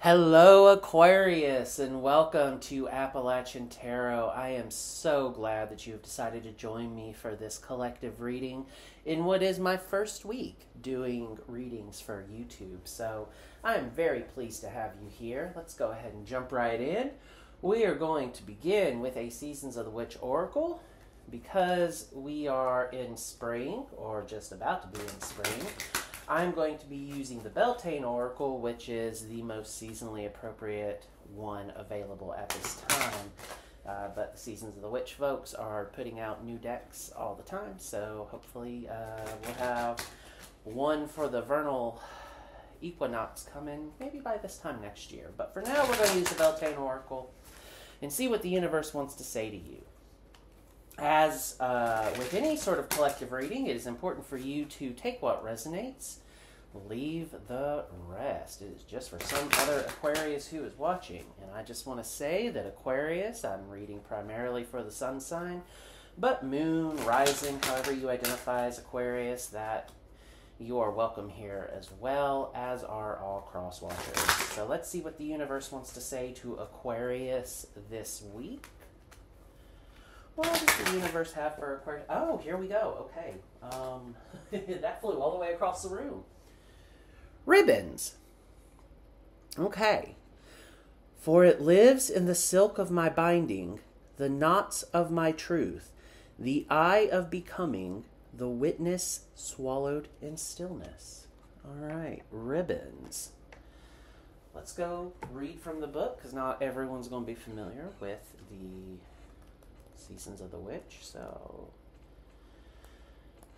Hello, Aquarius, and welcome to Appalachian Tarot. I am so glad that you have decided to join me for this collective reading in what is my first week doing readings for YouTube. So I am very pleased to have you here. Let's go ahead and jump right in. We are going to begin with a Seasons of the Witch Oracle because we are in spring, or just about to be in spring. I'm going to be using the Beltane Oracle, which is the most seasonally appropriate one available at this time. But the Seasons of the Witch folks are putting out new decks all the time, so hopefully we'll have one for the vernal equinox coming maybe by this time next year. But for now, we're going to use the Beltane Oracle and see what the universe wants to say to you. As with any sort of collective reading, it is important for you to take what resonates, leave the rest. It is just for some other Aquarius who is watching. And I just want to say that Aquarius, I'm reading primarily for the sun sign, but moon, rising, however you identify as Aquarius, that you are welcome here as well, as are all cross watchers. So let's see what the universe wants to say to Aquarius this week. What does the universe have for Aquarius? Oh, here we go. Okay. That flew all the way across the room. Ribbons. Okay. For it lives in the silk of my binding, the knots of my truth, the eye of becoming, the witness swallowed in stillness. All right, ribbons. Let's go read from the book, because not everyone's going to be familiar with the Seasons of the Witch, so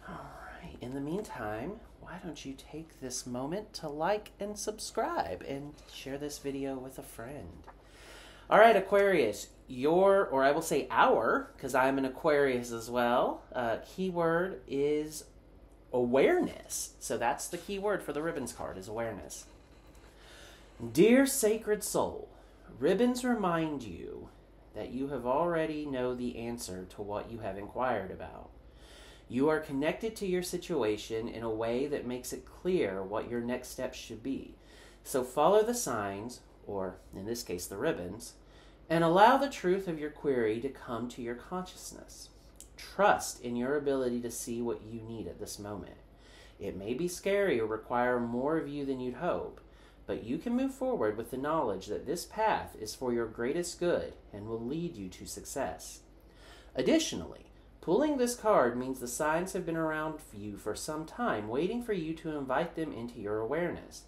alright, in the meantime, why don't you take this moment to like and subscribe and share this video with a friend. Alright, Aquarius, your, or I will say our, because I'm an Aquarius as well, keyword is awareness. So that's the key word for the ribbons card, is awareness. Dear sacred soul, ribbons remind you that you have already know the answer to what you have inquired about. You are connected to your situation in a way that makes it clear what your next steps should be. So follow the signs, or in this case the ribbons, and allow the truth of your query to come to your consciousness. Trust in your ability to see what you need at this moment. It may be scary or require more of you than you'd hope, but you can move forward with the knowledge that this path is for your greatest good and will lead you to success. Additionally, pulling this card means the signs have been around for you for some time, waiting for you to invite them into your awareness.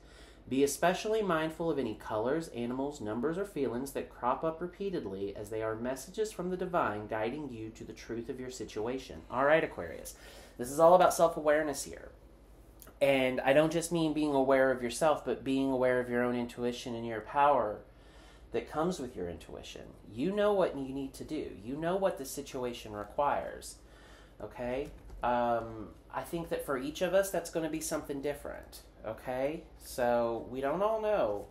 Be especially mindful of any colors, animals, numbers, or feelings that crop up repeatedly, as they are messages from the divine guiding you to the truth of your situation. All right, Aquarius, this is all about self-awareness here. And I don't just mean being aware of yourself, but being aware of your own intuition and your power that comes with your intuition. You know what you need to do. You know what the situation requires. Okay? I think that for each of us, that's going to be something different. Okay? So we don't all know.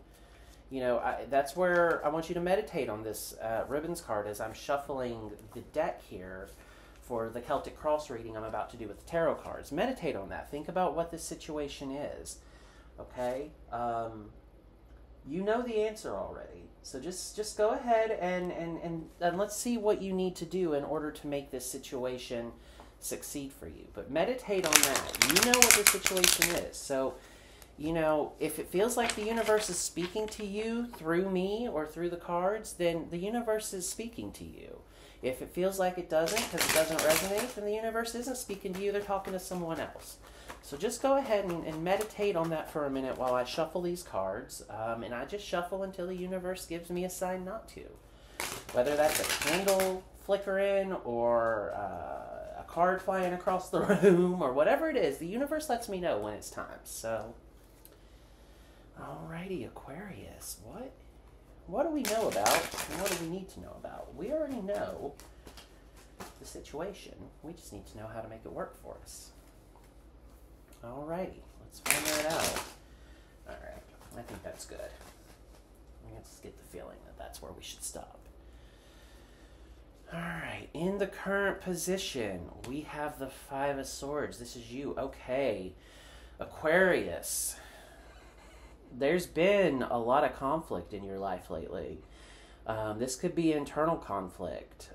You know, that's where I want you to meditate on this ribbons card as I'm shuffling the deck here for the Celtic Cross reading I'm about to do with the tarot cards. Meditate on that. Think about what this situation is. Okay? You know the answer already. So just go ahead and let's see what you need to do in order to make this situation succeed for you. But meditate on that. You know what the situation is. So, you know, if it feels like the universe is speaking to you through me or through the cards, then the universe is speaking to you. If it feels like it doesn't, because it doesn't resonate, then the universe isn't speaking to you, they're talking to someone else. So just go ahead and meditate on that for a minute while I shuffle these cards. And I just shuffle until the universe gives me a sign not to. Whether that's a candle flickering or a card flying across the room or whatever it is, the universe lets me know when it's time. So, alrighty, Aquarius, what do we know about, and what do we need to know about? We already know the situation. We just need to know how to make it work for us. Alrighty, let's find that out. Alright, I think that's good. I just get the feeling that that's where we should stop. Alright, in the current position, we have the Five of Swords. This is you. Okay, Aquarius. there's been a lot of conflict in your life lately. This could be internal conflict.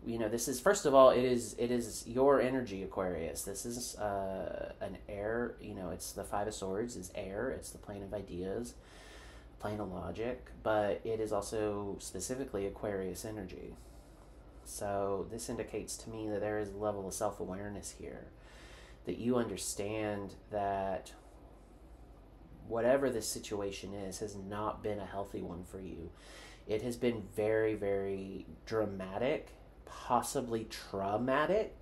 This is, first of all, it is your energy, Aquarius. This is an air. It's the Five of Swords is air. It's the plane of ideas, plane of logic, but it is also specifically Aquarius energy. So this indicates to me that there is a level of self-awareness here, that you understand that whatever this situation is has not been a healthy one for you. It has been very, very dramatic, possibly traumatic.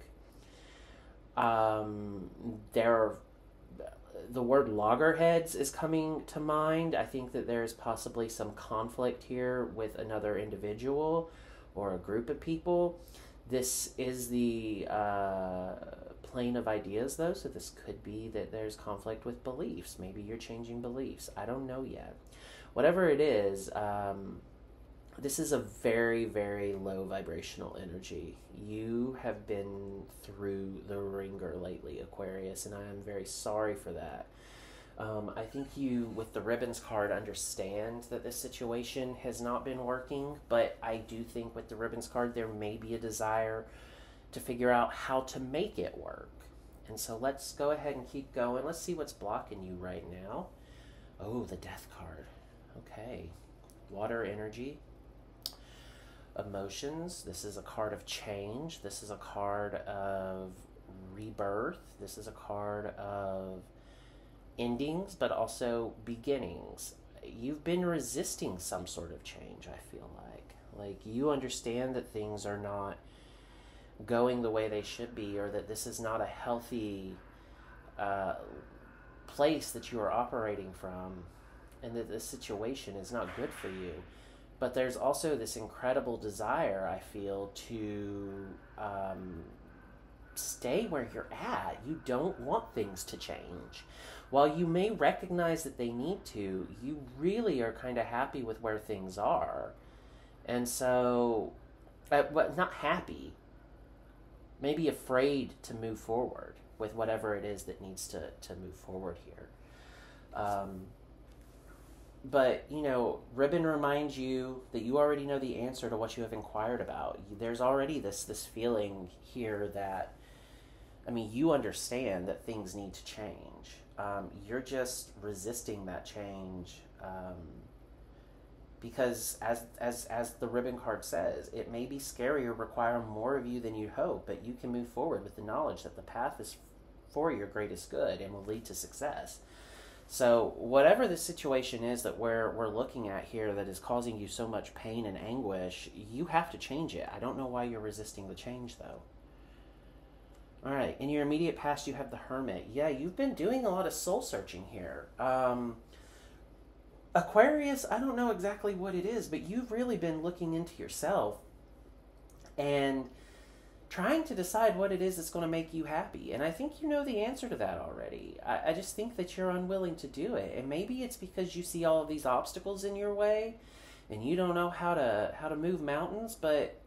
The word loggerheads is coming to mind. I think that there's possibly some conflict here with another individual or a group of people. This is the plane of ideas, though, so this could be that there's conflict with beliefs. Maybe you're changing beliefs. I don't know yet. Whatever it is, this is a very, very low vibrational energy. You have been through the ringer lately, Aquarius, and I am very sorry for that. I think you, with the ribbons card, understand that this situation has not been working, but I do think with the ribbons card there may be a desire to figure out how to make it work. And so let's go ahead and keep going. Let's see what's blocking you right now. Oh, the death card. Okay. Water energy. Emotions. This is a card of change. This is a card of rebirth. This is a card of endings, but also beginnings. You've been resisting some sort of change, I feel like. Like, you understand that things are not going the way they should be, or that this is not a healthy place that you are operating from, and that this situation is not good for you. But there's also this incredible desire, I feel, to stay where you're at. You don't want things to change. While you may recognize that they need to, you really are kind of happy with where things are. And so, not happy, maybe afraid to move forward with whatever it is that needs to move forward here. But, ribbon reminds you that you already know the answer to what you have inquired about. There's already this feeling here that, you understand that things need to change. You're just resisting that change because, as the ribbon card says, it may be scary or require more of you than you hope, but you can move forward with the knowledge that the path is for your greatest good and will lead to success. So whatever the situation is that we're looking at here that is causing you so much pain and anguish, you have to change it. I don't know why you're resisting the change, though. All right, in your immediate past, you have the Hermit. Yeah, you've been doing a lot of soul searching here. Aquarius, I don't know exactly what it is, but you've really been looking into yourself and trying to decide what it is that's going to make you happy. And I think you know the answer to that already. I just think that you're unwilling to do it. And maybe it's because you see all of these obstacles in your way and you don't know how to move mountains, but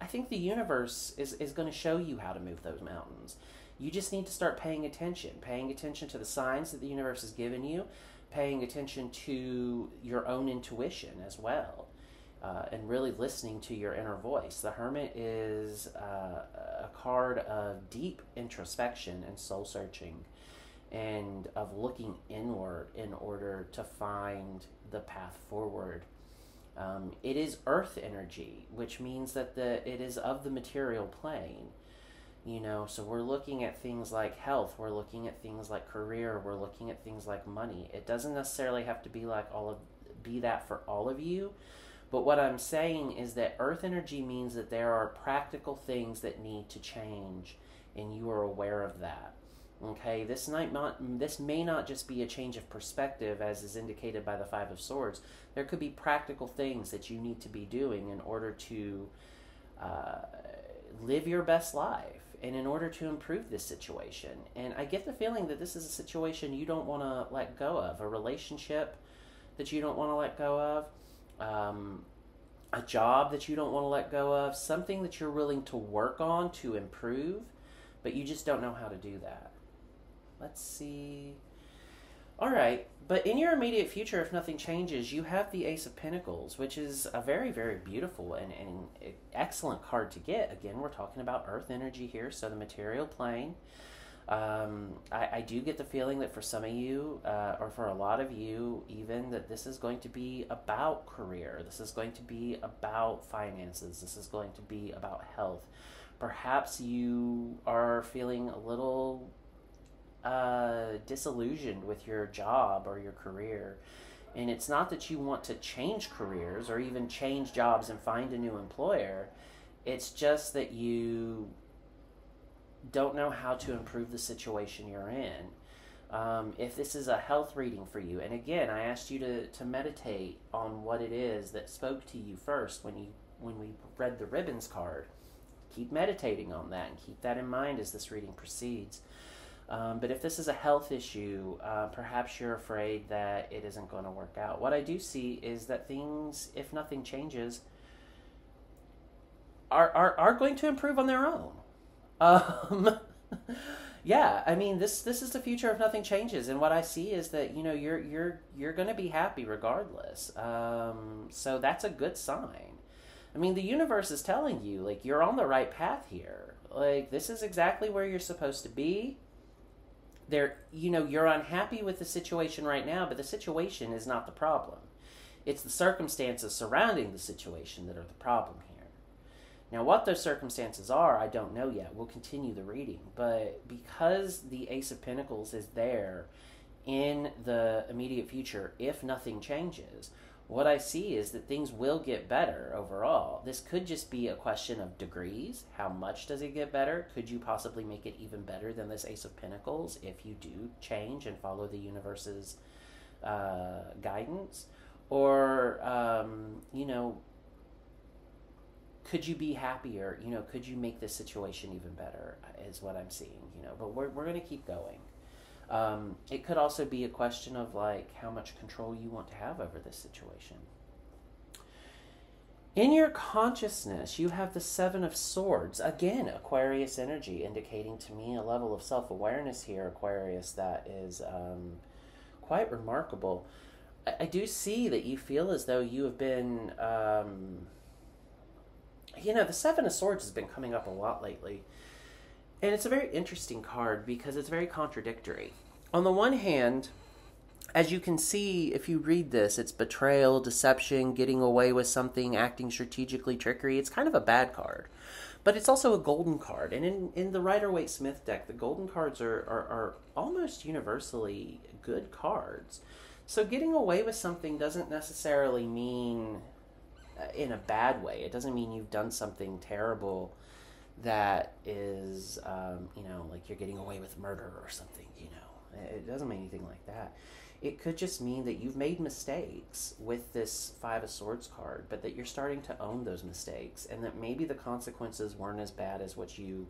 I think the universe is going to show you how to move those mountains. You just need to start paying attention to the signs that the universe has given you, paying attention to your own intuition as well, and really listening to your inner voice. The Hermit is a card of deep introspection and soul searching, and of looking inward in order to find the path forward. It is earth energy, which means that it is of the material plane. So we're looking at things like health, we're looking at things like career, we're looking at things like money. It doesn't necessarily have to be that for all of you, but what I'm saying is that earth energy means that there are practical things that need to change, and you are aware of that. Okay, this may not just be a change of perspective, as is indicated by the Five of Swords. There could be practical things that you need to be doing in order to live your best life and in order to improve this situation. And I get the feeling that this is a situation you don't want to let go of, a relationship that you don't want to let go of, a job that you don't want to let go of, something that you're willing to work on to improve, but you just don't know how to do that. Let's see. All right, but in your immediate future, if nothing changes, you have the Ace of Pentacles, which is a very, very beautiful and excellent card to get. Again, we're talking about earth energy here, so the material plane. I do get the feeling that for some of you, or for a lot of you even, that this is going to be about career. This is going to be about finances. This is going to be about health. Perhaps you are feeling a little disillusioned with your job or your career. And it's not that you want to change careers or even change jobs and find a new employer. It's just that you don't know how to improve the situation you're in. If this is a health reading for you, and again, I asked you to meditate on what it is that spoke to you first when we read the ribbons card. Keep meditating on that and keep that in mind as this reading proceeds. But if this is a health issue, perhaps you're afraid that it isn't going to work out. What I do see is that things, if nothing changes, are going to improve on their own. Yeah, I mean, this is the future if nothing changes, and what I see is that, you know, you're going to be happy regardless. So that's a good sign. I mean, the universe is telling you, like, you're on the right path here. Like, this is exactly where you're supposed to be. You know, you're unhappy with the situation right now, but the situation is not the problem. It's the circumstances surrounding the situation that are the problem here. Now, what those circumstances are, I don't know yet. We'll continue the reading. But because the Ace of Pentacles is there in the immediate future, if nothing changes, what I see is that things will get better overall. This could just be a question of degrees. How much does it get better? Could you possibly make it even better than this Ace of Pentacles if you do change and follow the universe's guidance? Or, you know, could you be happier? You know, could you make this situation even better is what I'm seeing, you know. But we're going to keep going. It could also be a question of, like, how much control you want to have over this situation. In your consciousness, you have the Seven of Swords. Again, Aquarius energy, indicating to me a level of self-awareness here, Aquarius, that is quite remarkable. I do see that you feel as though you have been... you know, the Seven of Swords has been coming up a lot lately. And it's a very interesting card because it's very contradictory. On the one hand, as you can see, if you read this, it's betrayal, deception, getting away with something, acting strategically, trickery. It's kind of a bad card. But it's also a golden card. And in the Rider-Waite-Smith deck, the golden cards are almost universally good cards. So getting away with something doesn't necessarily mean in a bad way. It doesn't mean you've done something terrible that is, you know, like you're getting away with murder or something, you know. It doesn't mean anything like that. It could just mean that you've made mistakes with this Five of Swords card, but that you're starting to own those mistakes, and that maybe the consequences weren't as bad as what you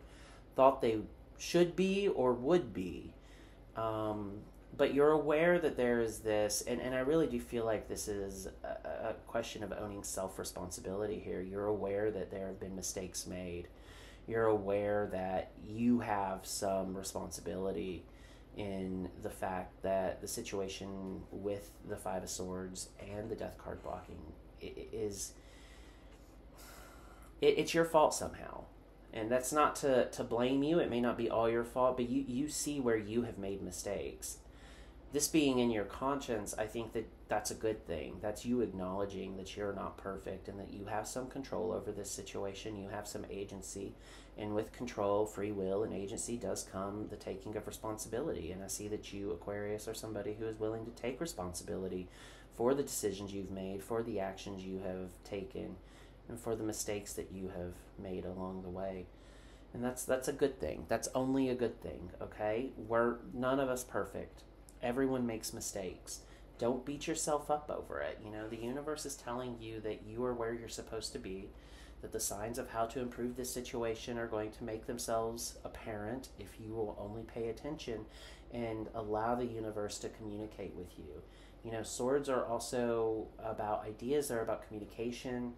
thought they should be or would be. But you're aware that there is this, and I really do feel like this is a question of owning self-responsibility here. You're aware that there have been mistakes made. You're aware that you have some responsibility in the fact that the situation with the Five of Swords and the Death card blocking it's your fault somehow. And that's not to blame you. It may not be all your fault, but you see where you have made mistakes. This being in your conscience, I think that that's a good thing. That's you acknowledging that you're not perfect and that you have some control over this situation. You have some agency. And with control, free will, and agency does come the taking of responsibility. And I see that you, Aquarius, are somebody who is willing to take responsibility for the decisions you've made, for the actions you have taken, and for the mistakes that you have made along the way. And that's a good thing. That's only a good thing, okay? We're none of us perfect. Everyone makes mistakes. Don't beat yourself up over it. You know, the universe is telling you that you are where you're supposed to be, that the signs of how to improve this situation are going to make themselves apparent if you will only pay attention and allow the universe to communicate with you. You know, swords are also about ideas, they're about communication.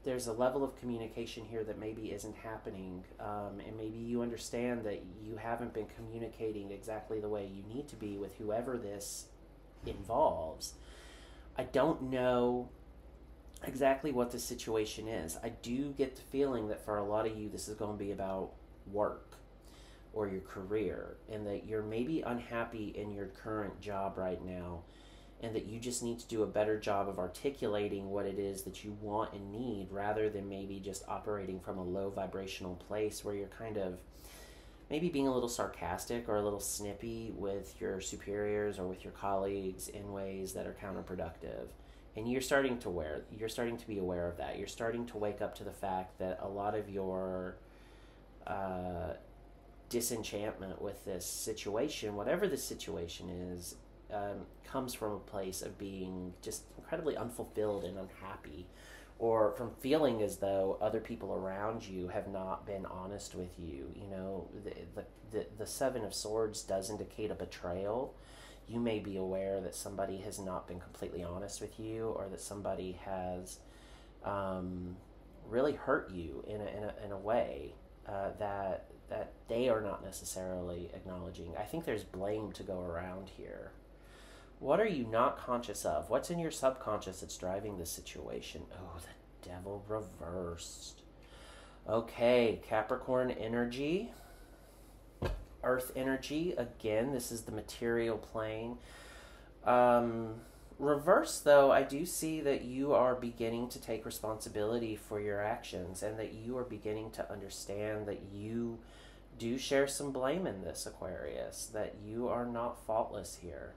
There's a level of communication here that maybe isn't happening, and maybe you understand that you haven't been communicating exactly the way you need to be with whoever this involves. I don't know exactly what the situation is. I do get the feeling that for a lot of you, this is going to be about work or your career, and that you're maybe unhappy in your current job right now, and that you just need to do a better job of articulating what it is that you want and need, rather than maybe just operating from a low vibrational place where you're kind of maybe being a little sarcastic or a little snippy with your superiors or with your colleagues in ways that are counterproductive. And you're starting to be aware of that. You're starting to wake up to the fact that a lot of your disenchantment with this situation, whatever the situation is, comes from a place of being just incredibly unfulfilled and unhappy, or from feeling as though other people around you have not been honest with you. You know, the Seven of Swords does indicate a betrayal. You may be aware that somebody has not been completely honest with you, or that somebody has really hurt you in a way that they are not necessarily acknowledging. I think there's blame to go around here. What are you not conscious of? What's in your subconscious that's driving this situation? Oh, the Devil reversed. Okay, Capricorn energy. Earth energy. Again, this is the material plane. Reverse, though, I do see that you are beginning to take responsibility for your actions, and that you are beginning to understand that you do share some blame in this, Aquarius, that you are not faultless here,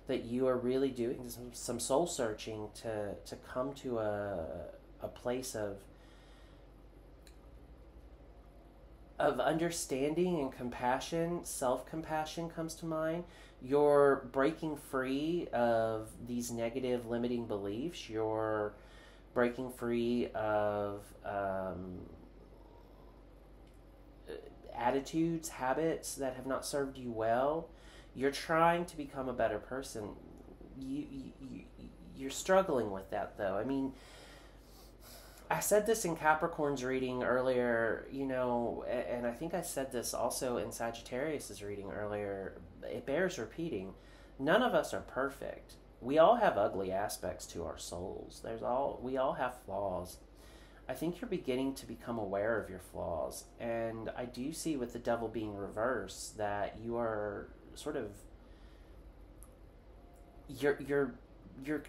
that you are really doing some soul searching to come to a place of understanding and compassion. Self-compassion comes to mind. You're breaking free of these negative limiting beliefs. You're breaking free of attitudes, habits that have not served you well. You're trying to become a better person. You're struggling with that, though. I mean, I said this in Capricorn's reading earlier, you know, and I think I said this also in Sagittarius's reading earlier. It bears repeating. None of us are perfect. We all have ugly aspects to our souls. We all have flaws. I think you're beginning to become aware of your flaws, and I do see with the Devil being reversed that you are sort of you're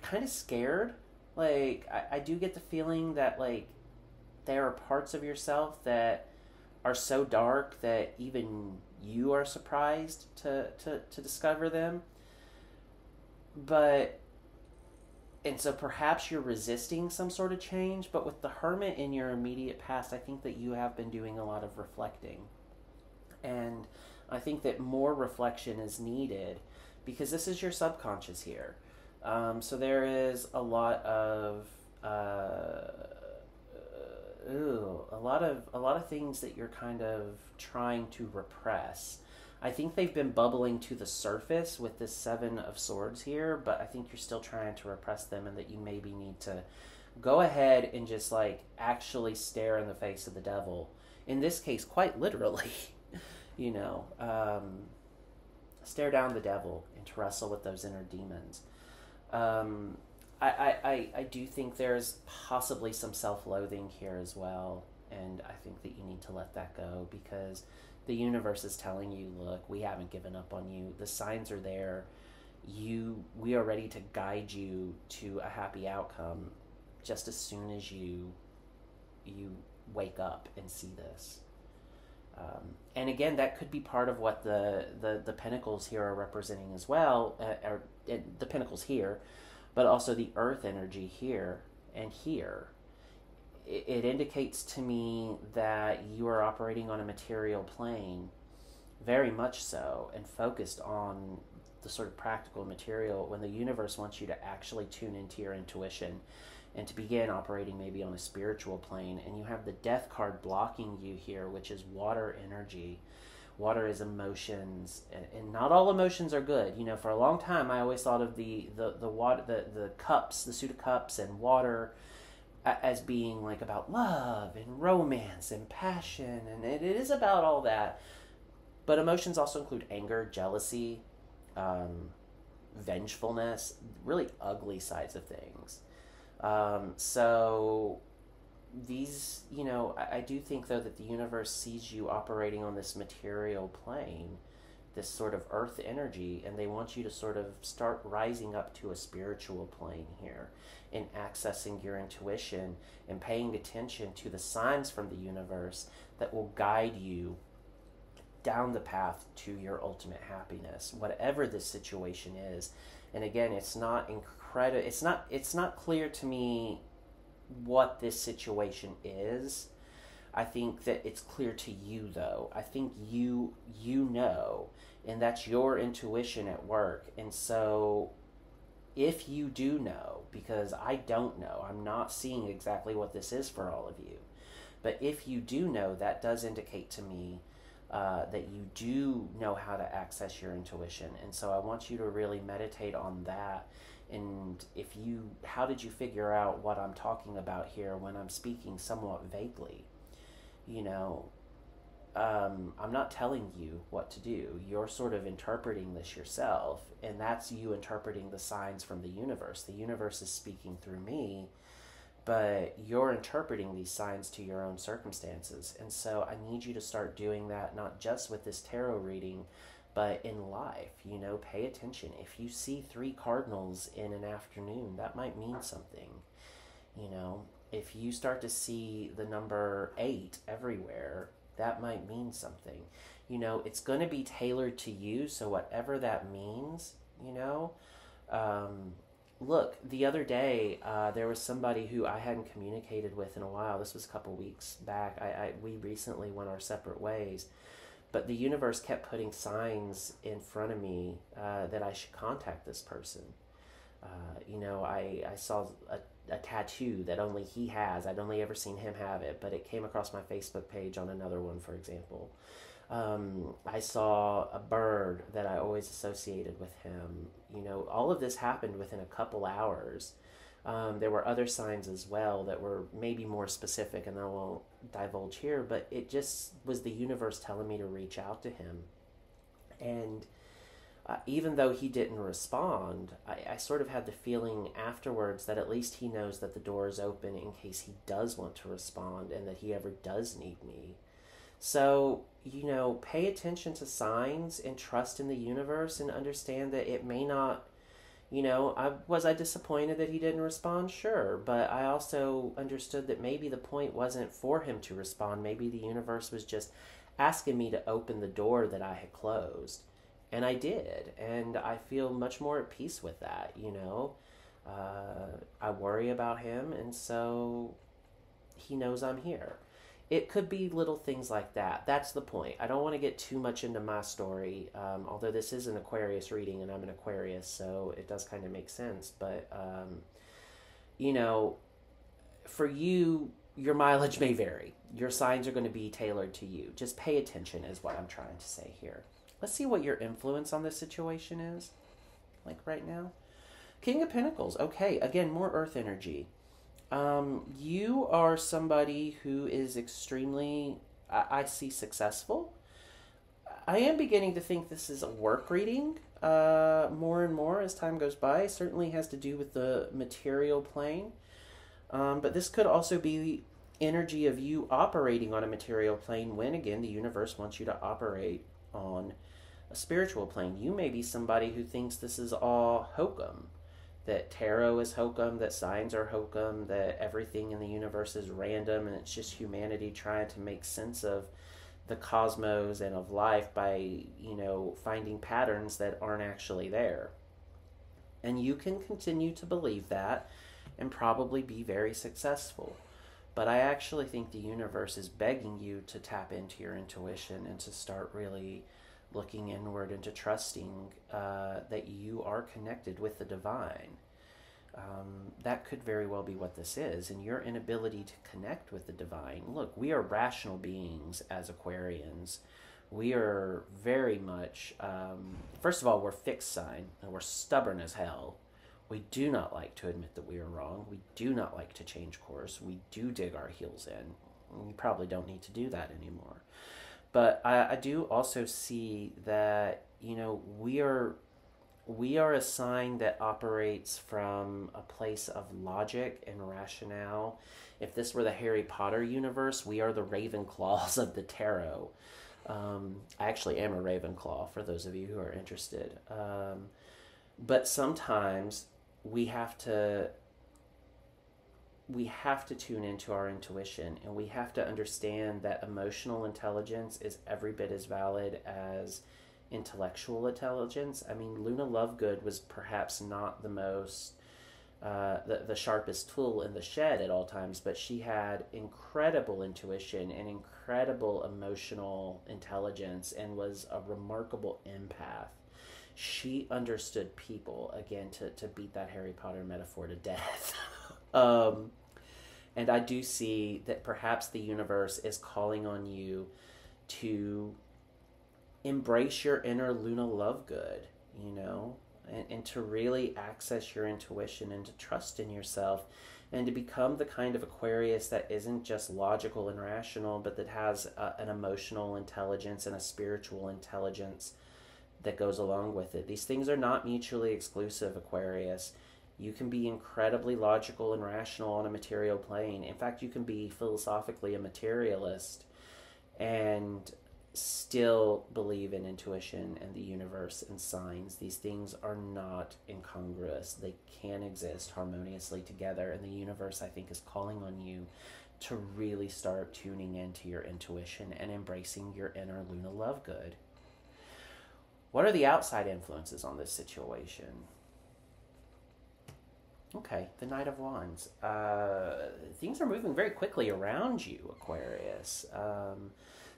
kind of scared. Like, I do get the feeling that, like, there are parts of yourself that are so dark that even you are surprised to discover them. And so perhaps you're resisting some sort of change, but with the Hermit in your immediate past, I think that you have been doing a lot of reflecting. And I think that more reflection is needed, because this is your subconscious here. So there is a lot of a lot of things that you're kind of trying to repress. I think they've been bubbling to the surface with this Seven of Swords here, but I think you're still trying to repress them, and that you maybe need to go ahead and just, like, actually stare in the face of the devil. In this case, quite literally, you know, stare down the devil and to wrestle with those inner demons. I do think there's possibly some self-loathing here as well, and I think that you need to let that go, because the universe is telling you, look, we haven't given up on you. The signs are there. We are ready to guide you to a happy outcome just as soon as you wake up and see this. And again, that could be part of what the Pentacles here are representing as well, or the Pentacles here, but also the Earth energy here and here. It indicates to me that you are operating on a material plane, very much so, and focused on the sort of practical material, when the universe wants you to actually tune into your intuition and to begin operating maybe on a spiritual plane. And you have the Death card blocking you here, which is water energy. Water is emotions, and not all emotions are good. You know, for a long time, I always thought of the water, the cups, the suit of cups, and water as being like about love and romance and passion, and it is about all that. But emotions also include anger, jealousy, vengefulness, really ugly sides of things. So these, I do think though that the universe sees you operating on this material plane, this sort of earth energy, and they want you to sort of start rising up to a spiritual plane here and accessing your intuition and paying attention to the signs from the universe that will guide you down the path to your ultimate happiness, whatever this situation is. And again, it's not clear to me what this situation is. I think that it's clear to you though. I think you know, and that's your intuition at work. And so if you do know, because I don't know, I'm not seeing exactly what this is for all of you, but if you do know, that does indicate to me that you do know how to access your intuition. And so I want you to really meditate on that. And how did you figure out what I'm talking about here when I'm speaking somewhat vaguely? I'm not telling you what to do. You're sort of interpreting this yourself, and that's you interpreting the signs from the universe. The universe is speaking through me, but you're interpreting these signs to your own circumstances. And so I need you to start doing that, not just with this tarot reading, but in life. Pay attention. If you see 3 cardinals in an afternoon, that might mean something. If you start to see the number 8 everywhere, that might mean something. It's going to be tailored to you, so whatever that means, look, the other day, there was somebody who I hadn't communicated with in a while. This was a couple weeks back. We recently went our separate ways. But the universe kept putting signs in front of me that I should contact this person. I saw a tattoo that only he has. I'd only ever seen him have it, but it came across my Facebook page on another one, for example. I saw a bird that I always associated with him. All of this happened within a couple hours. There were other signs as well that were maybe more specific, and I won't divulge here, but it just was the universe telling me to reach out to him. And even though he didn't respond, I sort of had the feeling afterwards that at least he knows that the door is open in case he does want to respond and that he ever does need me. So, pay attention to signs and trust in the universe and understand that it may not, was I disappointed that he didn't respond? Sure. But I also understood that maybe the point wasn't for him to respond. Maybe the universe was just asking me to open the door that I had closed. And I did. And I feel much more at peace with that, I worry about him, and so he knows I'm here. It could be little things like that. That's the point. I don't want to get too much into my story, although this is an Aquarius reading and I'm an Aquarius, so it does kind of make sense. But, for you, your mileage may vary. Your signs are going to be tailored to you. Just pay attention is what I'm trying to say here. Let's see what your influence on this situation is, like right now. King of Pentacles. Okay, again, more earth energy. You are somebody who is extremely, I see, successful. I am beginning to think this is a work reading more and more as time goes by. It certainly has to do with the material plane. But this could also be energy of you operating on a material plane when, again, the universe wants you to operate on a spiritual plane. You may be somebody who thinks this is all hokum, that tarot is hokum, that signs are hokum, that everything in the universe is random and it's just humanity trying to make sense of the cosmos and of life by, finding patterns that aren't actually there. And you can continue to believe that and probably be very successful. But I actually think the universe is begging you to tap into your intuition and to start really looking inward and to trusting that you are connected with the divine. That could very well be what this is. And your inability to connect with the divine. Look, we are rational beings as Aquarians. We are very much, first of all, we're fixed sign, and we're stubborn as hell. We do not like to admit that we are wrong. We do not like to change course. We do dig our heels in. We probably don't need to do that anymore. But I do also see that, we are we are a sign that operates from a place of logic and rationale. If this were the Harry Potter universe, we are the Ravenclaws of the tarot. I actually am a Ravenclaw, for those of you who are interested. But sometimes we have to tune into our intuition, and we have to understand that emotional intelligence is every bit as valid as intellectual intelligence. I mean, Luna Lovegood was perhaps not the most the sharpest tool in the shed at all times, but she had incredible intuition and incredible emotional intelligence and was a remarkable empath. She understood people, again, to beat that Harry Potter metaphor to death. And I do see that perhaps the universe is calling on you to embrace your inner Luna Lovegood, you know, and to really access your intuition and to trust in yourself and to become the kind of Aquarius that isn't just logical and rational, but that has an emotional intelligence and a spiritual intelligence that goes along with it. These things are not mutually exclusive, Aquarius. You can be incredibly logical and rational on a material plane. In fact, you can be philosophically a materialist and still believe in intuition and the universe and signs. These things are not incongruous. They can exist harmoniously together, and the universe, I think, is calling on you to really start tuning into your intuition and embracing your inner Luna Lovegood. What are the outside influences on this situation? Okay, the Knight of Wands. Things are moving very quickly around you, Aquarius.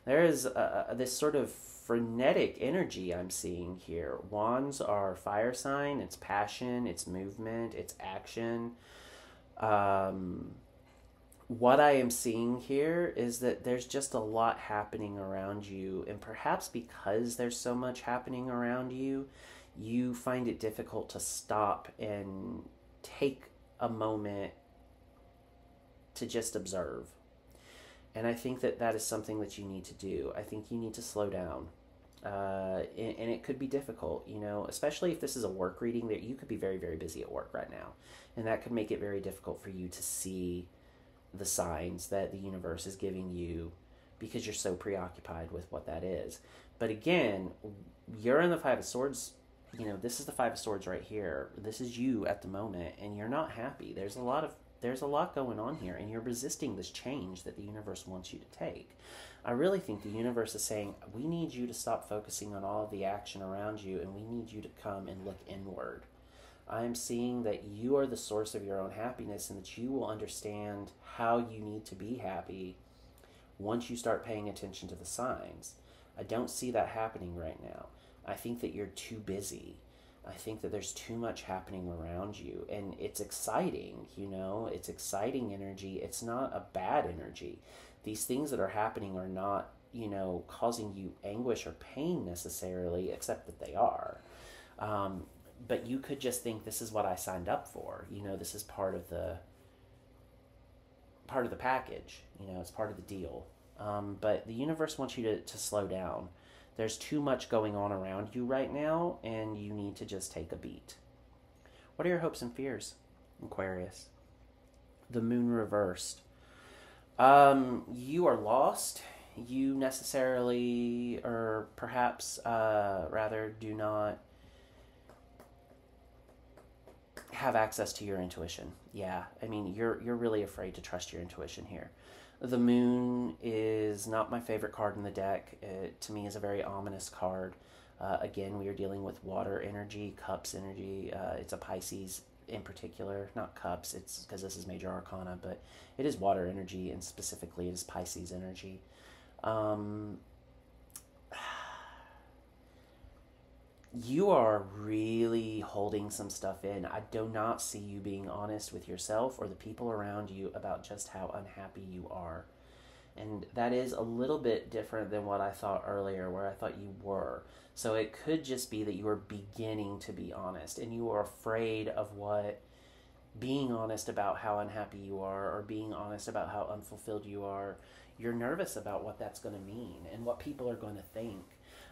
There is this sort of frenetic energy I'm seeing here. Wands are fire sign. It's passion, it's movement, it's action. What I am seeing here is that there's just a lot happening around you. And perhaps because there's so much happening around you, you find it difficult to stop and take a moment to just observe. And I think that that is something that you need to do. I think you need to slow down. And it could be difficult, you know, especially if this is a work reading, that you could be very, very busy at work right now. And that could make it very difficult for you to see the signs that the universe is giving you because you're so preoccupied with what that is. But again, you're in the Five of Swords. You know, this is the Five of Swords right here. This is you at the moment, and you're not happy. There's a lot going on here, and you're resisting this change that the universe wants you to take. I really think the universe is saying, we need you to stop focusing on all of the action around you, and we need you to come and look inward. I am seeing that you are the source of your own happiness, and that you will understand how you need to be happy once you start paying attention to the signs. I don't see that happening right now. I think that you're too busy. I think that there's too much happening around you, and it's exciting, you know, it's exciting energy. It's not a bad energy. These things that are happening are not, you know, causing you anguish or pain necessarily, except that they are. But you could just think, this is what I signed up for. You know, this is part of the package. You know, it's part of the deal. But the universe wants you to slow down. There's too much going on around you right now, and you need to just take a beat. What are your hopes and fears, Aquarius? The moon reversed. You are lost. You necessarily, or perhaps rather, do not have access to your intuition. Yeah, I mean, you're really afraid to trust your intuition here. The moon is not my favorite card in the deck. It, to me, is a very ominous card. Again, we are dealing with water energy, cups energy. It's a Pisces in particular, not cups. It's because this is major arcana, but it is water energy, and specifically it is Pisces energy. You are really holding some stuff in. I do not see you being honest with yourself or the people around you about just how unhappy you are. And that is a little bit different than what I thought earlier, where I thought you were. So it could just be that you are beginning to be honest, and you are afraid of what being honest about how unhappy you are, or being honest about how unfulfilled you are. You're nervous about what that's going to mean and what people are going to think.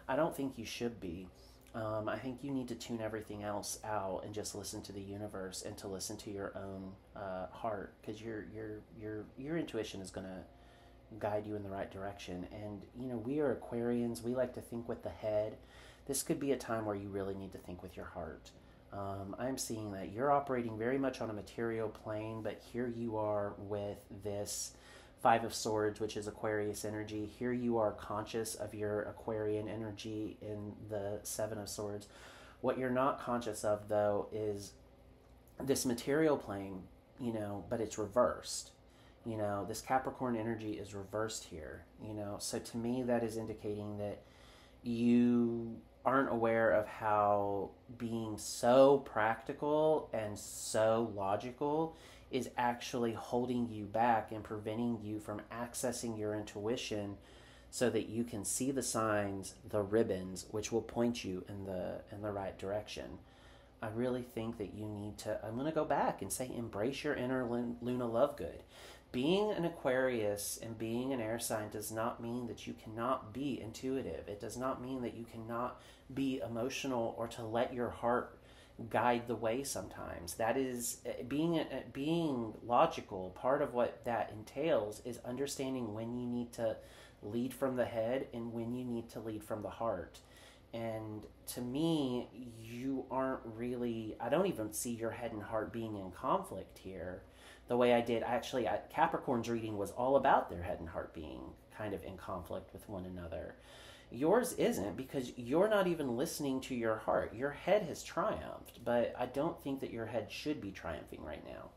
I don't think you should be. I think you need to tune everything else out and just listen to the universe and to listen to your own heart, because your intuition is going to guide you in the right direction. And we are Aquarians. We like to think with the head. This could be a time where you really need to think with your heart. I'm seeing that you're operating very much on a material plane, but here you are with this Five of Swords, which is Aquarius energy. Here you are conscious of your Aquarian energy in the Seven of Swords. What you're not conscious of, though, is this material plane, but it's reversed. This Capricorn energy is reversed here, So to me, that is indicating that you aren't aware of how being so practical and so logical is actually holding you back and preventing you from accessing your intuition so that you can see the signs, the ribbons, which will point you in the right direction. I really think that you need to, I'm going to go back and say, embrace your inner Luna Lovegood. Being an Aquarius and being an air sign does not mean that you cannot be intuitive. It does not mean that you cannot be emotional or to let your heart guide the way sometimes. That is being logical. Part of what that entails is understanding when you need to lead from the head and when you need to lead from the heart. And to me, you aren't really, I don't even see your head and heart being in conflict here the way I did. Actually, Capricorn's reading was all about their head and heart being kind of in conflict with one another. Yours isn't, because you're not even listening to your heart. Your head has triumphed, but I don't think that your head should be triumphing right now.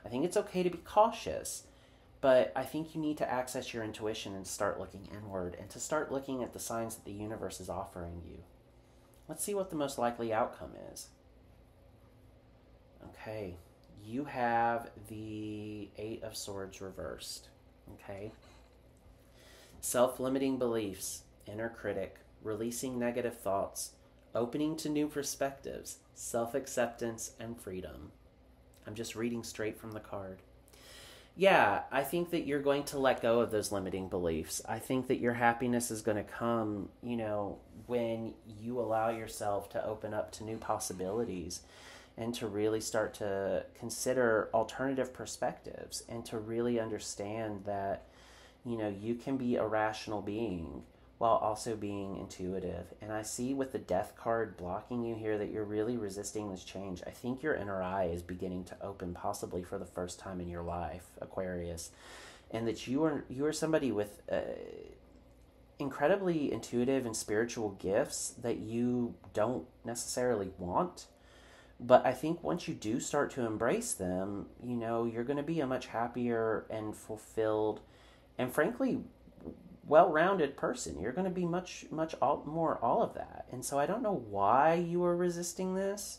I think it's okay to be cautious, but I think you need to access your intuition and start looking inward and to start looking at the signs that the universe is offering you. Let's see what the most likely outcome is. Okay, you have the Eight of Swords reversed. Okay, self-limiting beliefs, inner critic, releasing negative thoughts, opening to new perspectives, self-acceptance, and freedom. I'm just reading straight from the card. Yeah, I think that you're going to let go of those limiting beliefs. I think that your happiness is going to come, when you allow yourself to open up to new possibilities and to really start to consider alternative perspectives and to really understand that, you can be a rational being while also being intuitive. And I see with the Death card blocking you here that you're really resisting this change. I think your inner eye is beginning to open, possibly for the first time in your life, Aquarius, and that you are somebody with incredibly intuitive and spiritual gifts that you don't necessarily want. But I think once you do start to embrace them, you're going to be a much happier and fulfilled and frankly well-rounded person. You're going to be much more all of that. And so I don't know why you are resisting this.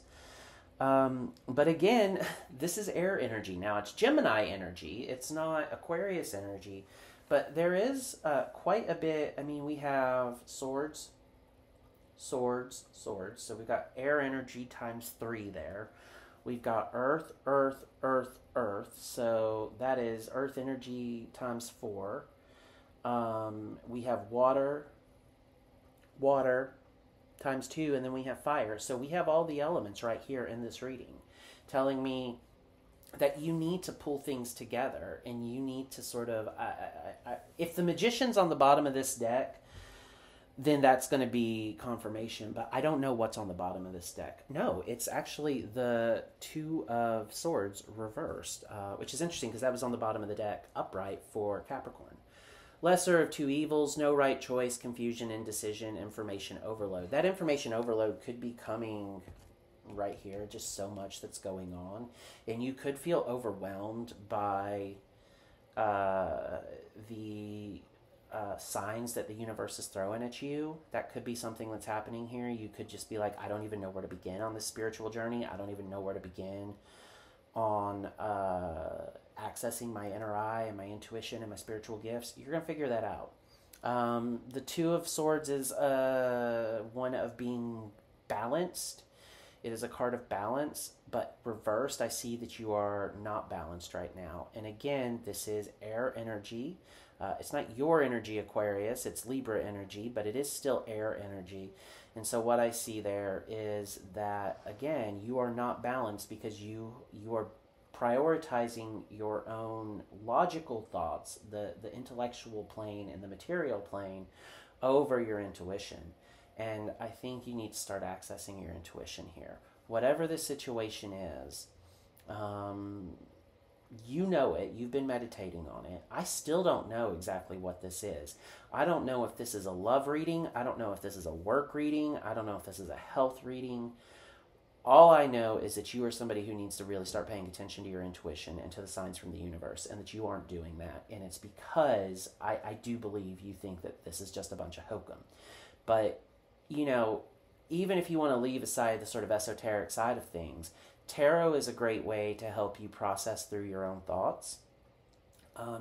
But again, this is air energy. Now it's Gemini energy. It's not Aquarius energy. But there is quite a bit. I mean, we have swords. So we've got air energy times 3 there. We've got earth. So that is earth energy times 4. We have water times 2, and then we have fire. So we have all the elements right here in this reading, telling me that you need to pull things together, and you need to sort of, if the Magician's on the bottom of this deck, then that's going to be confirmation, but I don't know what's on the bottom of this deck. No, it's actually the Two of Swords reversed, which is interesting because that was on the bottom of the deck upright for Capricorn. Lesser of two evils, no right choice, confusion, indecision, information overload. That information overload could be coming right here, just so much that's going on. And you could feel overwhelmed by the signs that the universe is throwing at you. That could be something that's happening here. You could just be like, I don't even know where to begin on this spiritual journey. I don't even know where to begin on accessing my inner eye and my intuition and my spiritual gifts. You're going to figure that out. The Two of Swords is one of being balanced. It is a card of balance, but reversed, I see that you are not balanced right now. And again, this is air energy. It's not your energy, Aquarius. It's Libra energy, but it is still air energy. And so what I see there is that, again, you are not balanced because you are prioritizing your own logical thoughts, the intellectual plane and the material plane, over your intuition. And I think you need to start accessing your intuition here. Whatever the situation is, you know it. You've been meditating on it. I still don't know exactly what this is. I don't know if this is a love reading. I don't know if this is a work reading. I don't know if this is a health reading. All I know is that you are somebody who needs to really start paying attention to your intuition and to the signs from the universe, and that you aren't doing that. And it's because I do believe you think that this is just a bunch of hokum. But, you know, even if you want to leave aside the sort of esoteric side of things, tarot is a great way to help you process through your own thoughts.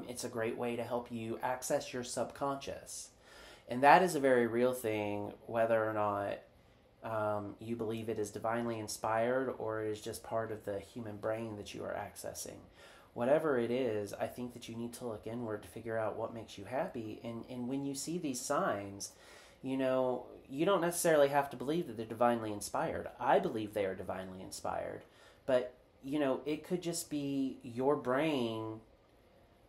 It's a great way to help you access your subconscious. And that is a very real thing, whether or not you believe it is divinely inspired or it is just part of the human brain that you are accessing. Whatever it is, I think that you need to look inward to figure out what makes you happy. And when you see these signs, you know, you don't necessarily have to believe that they're divinely inspired. I believe they are divinely inspired. But, you know, it could just be your brain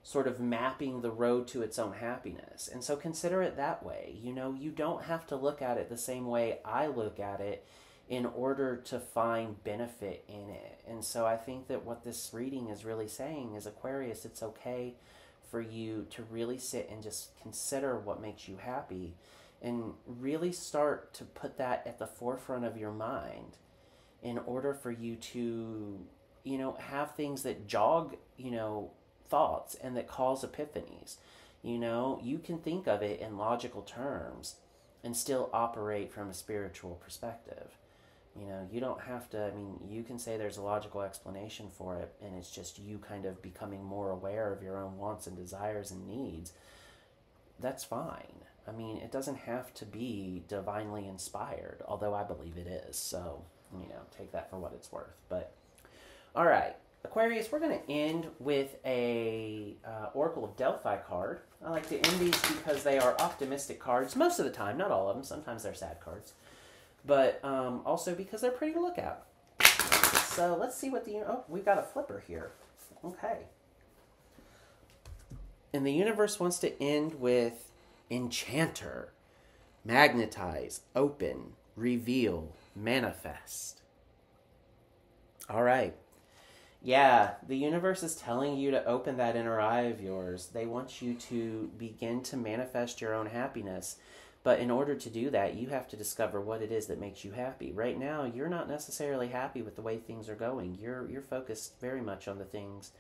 sort of mapping the road to its own happiness. And so consider it that way. You know, you don't have to look at it the same way I look at it in order to find benefit in it. And so I think that what this reading is really saying is, Aquarius, it's okay for you to really sit and just consider what makes you happy and really start to put that at the forefront of your mind in order for you to, you know, have things that jog, you know, thoughts and that cause epiphanies. You know, you can think of it in logical terms and still operate from a spiritual perspective. You know, you don't have to, I mean, you can say there's a logical explanation for it and it's just you kind of becoming more aware of your own wants and desires and needs. That's fine. I mean, it doesn't have to be divinely inspired, although I believe it is. So, you know, take that for what it's worth. But, all right, Aquarius, we're going to end with a Oracle of Delphi card. I like to end these because they are optimistic cards most of the time, not all of them. Sometimes they're sad cards. But also because they're pretty to look at. So let's see what oh, we've got a flipper here. Okay. And the universe wants to end with enchanter, magnetize, open, reveal, manifest. All right. Yeah, the universe is telling you to open that inner eye of yours. They want you to begin to manifest your own happiness. But in order to do that, you have to discover what it is that makes you happy. Right now, you're not necessarily happy with the way things are going. You're focused very much on the things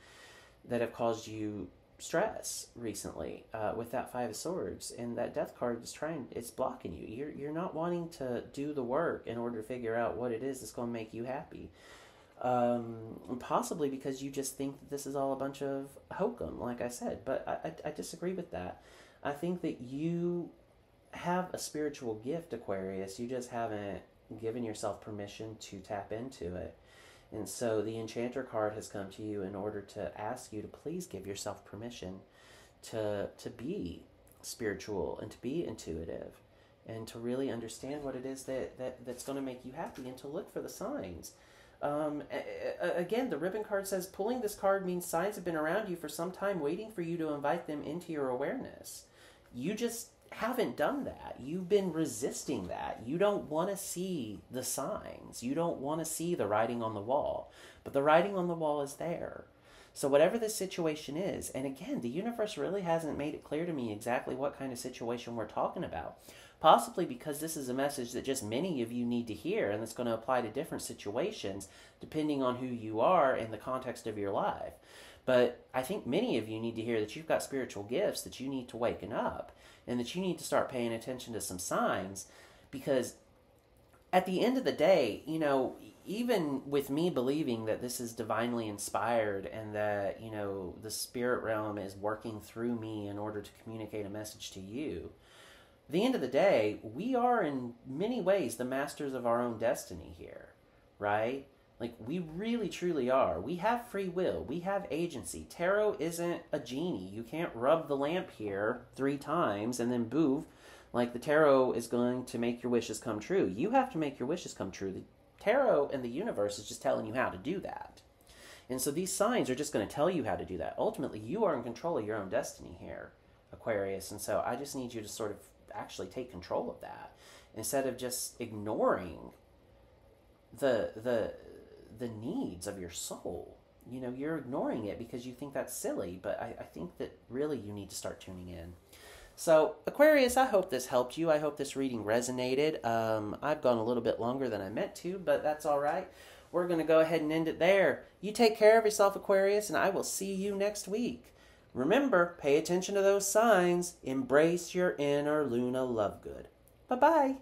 that have caused you stress recently with that Five of Swords. And that Death card is it's blocking you. You're not wanting to do the work in order to figure out what it is that's going to make you happy. Possibly because you just think that this is all a bunch of hokum, like I said. But I disagree with that. I think that you have a spiritual gift, Aquarius. You just haven't given yourself permission to tap into it. And so the Enchanter card has come to you in order to ask you to please give yourself permission to be spiritual and to be intuitive and to really understand what it is that's going to make you happy and to look for the signs. Again, the ribbon card says pulling this card means signs have been around you for some time waiting for you to invite them into your awareness. You just haven't done that. You've been resisting that. You don't want to see the signs. You don't want to see the writing on the wall. But the writing on the wall is there. So whatever the situation is, and again, the universe really hasn't made it clear to me exactly what kind of situation we're talking about. Possibly because this is a message that just many of you need to hear, and it's going to apply to different situations depending on who you are and the context of your life. But I think many of you need to hear that you've got spiritual gifts, that you need to waken up, and that you need to start paying attention to some signs, because at the end of the day, you know, even with me believing that this is divinely inspired and that, you know, the spirit realm is working through me in order to communicate a message to you, at the end of the day, we are in many ways the masters of our own destiny here, right? Like, we really, truly are. We have free will. We have agency. Tarot isn't a genie. You can't rub the lamp here 3 times and then boof, Like the tarot is going to make your wishes come true. You have to make your wishes come true. The tarot and the universe is just telling you how to do that. And so these signs are just going to tell you how to do that. Ultimately, you are in control of your own destiny here, Aquarius. And so I just need you to sort of actually take control of that instead of just ignoring the needs of your soul. You know, you're ignoring it because you think that's silly, but I think that really you need to start tuning in. So, Aquarius, I hope this helped you. I hope this reading resonated. I've gone a little bit longer than I meant to, but that's all right. We're going to go ahead and end it there. You take care of yourself, Aquarius, and I will see you next week. Remember, pay attention to those signs. Embrace your inner Luna Lovegood. Bye-bye.